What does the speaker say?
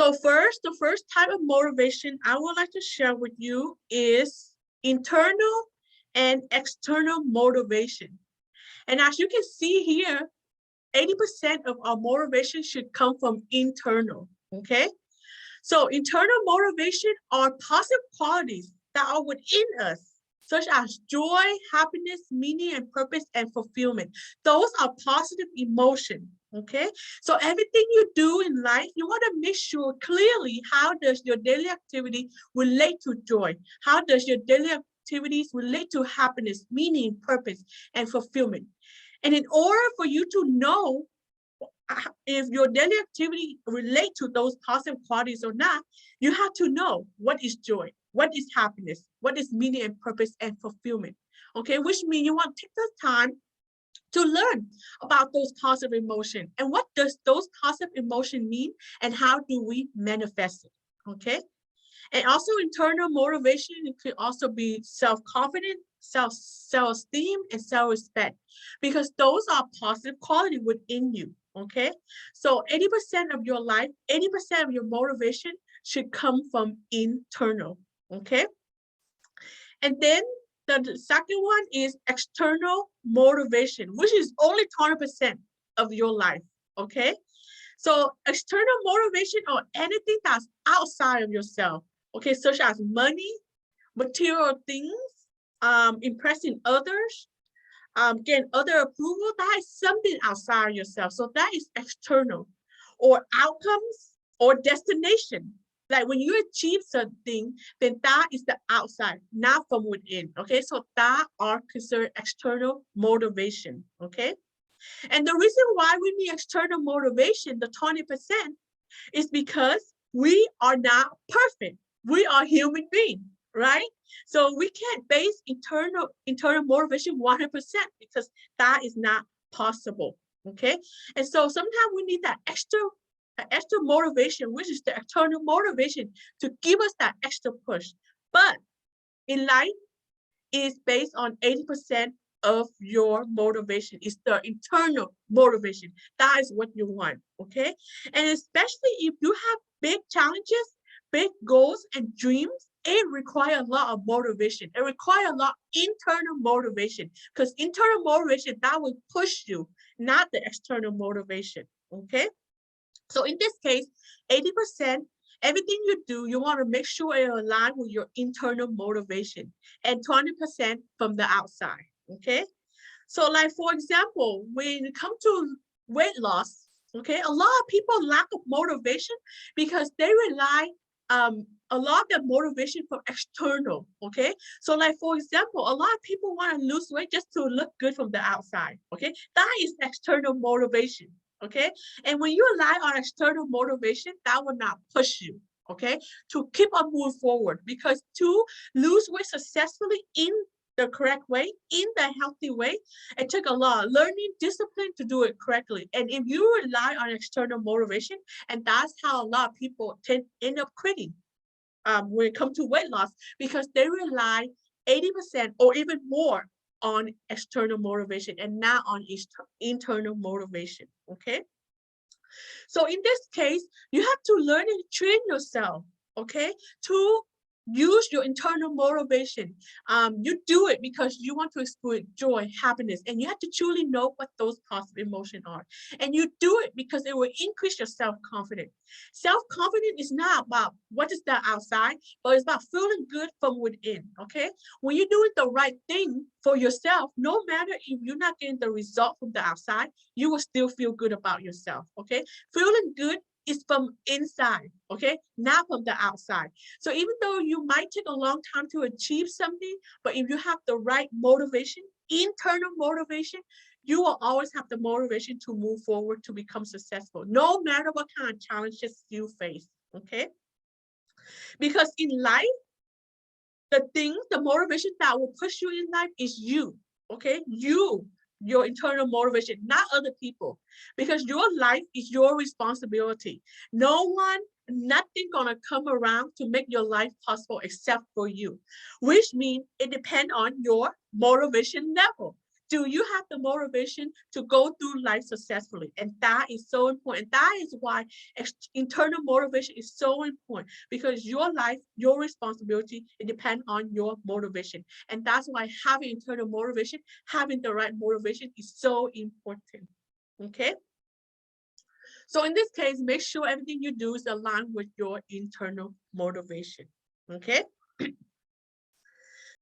So first, the first type of motivation I would like to share with you is internal and external motivation. And as you can see here, 80% of our motivation should come from internal, okay? So internal motivation are positive qualities that are within us, such as joy, happiness, meaning, and purpose, and fulfillment. Those are positive emotions, okay? So everything you do in life, you want to make sure clearly how does your daily activity relate to joy? How does your daily activities relate to happiness, meaning, purpose, and fulfillment? And in order for you to know if your daily activity relate to those positive qualities or not, you have to know what is joy, what is happiness, what is meaning and purpose and fulfillment. Okay, which means you want to take the time to learn about those positive emotions and what does those positive emotions mean and how do we manifest it. Okay, and also internal motivation, it could also be self-confidence, self-esteem, and self-respect, because those are positive quality within you, okay? So 80% of your life, 80% of your motivation should come from internal, okay? And then the second one is external motivation, which is only 20% of your life, okay? So external motivation or anything that's outside of yourself, okay, such as money, material things, impressing others, getting other approval, that is something outside yourself. So that is external. Or outcomes or destination. Like when you achieve something, then that is the outside, not from within. Okay, so that are considered external motivation. Okay. And the reason why we need external motivation, the 20%, is because we are not perfect. We are human beings, right? So we can't base internal motivation 100% because that is not possible, okay? And so sometimes we need that extra motivation, which is the external motivation to give us that extra push. But in life, is based on 80% of your motivation. It's the internal motivation. That is what you want, okay? And especially if you have big challenges, big goals and dreams, it requires a lot of motivation. It requires a lot of internal motivation because internal motivation, that will push you, not the external motivation, okay? So in this case, 80%, everything you do, you want to make sure it aligns with your internal motivation and 20% from the outside, okay? So like, for example, when it comes to weight loss, okay, a lot of people lack of motivation because they rely a lot of their motivation from external, okay? So like, for example, a lot of people want to lose weight just to look good from the outside, okay? That is external motivation, okay? And when you rely on external motivation, that will not push you, okay, to keep on moving forward, because to lose weight successfully in the correct way, in the healthy way, it took a lot of learning, discipline to do it correctly. And if you rely on external motivation, and that's how a lot of people end up quitting when it comes to weight loss, because they rely 80% or even more on external motivation and not on internal motivation, okay? So in this case, you have to learn and train yourself, okay, to use your internal motivation. You do it because you want to experience joy, happiness, and you have to truly know what those positive emotions are. And you do it because it will increase your self-confidence. Self-confidence is not about what is that outside, but it's about feeling good from within, okay? When you're doing the right thing for yourself, no matter if you're not getting the result from the outside, you will still feel good about yourself, okay? Feeling good is from inside, okay? Not from the outside. So even though you might take a long time to achieve something, but if you have the right motivation, internal motivation, you will always have the motivation to move forward to become successful, no matter what kind of challenges you face, okay? Because in life, the motivation that will push you in life is you, okay? Your internal motivation, not other people, because your life is your responsibility. No one, nothing gonna come around to make your life possible except for you, which means it depends on your motivation level. Do you have the motivation to go through life successfully? And that is so important. That is why internal motivation is so important, because your life, your responsibility, it depends on your motivation. And that's why having internal motivation, having the right motivation is so important. Okay? So in this case, make sure everything you do is aligned with your internal motivation. Okay?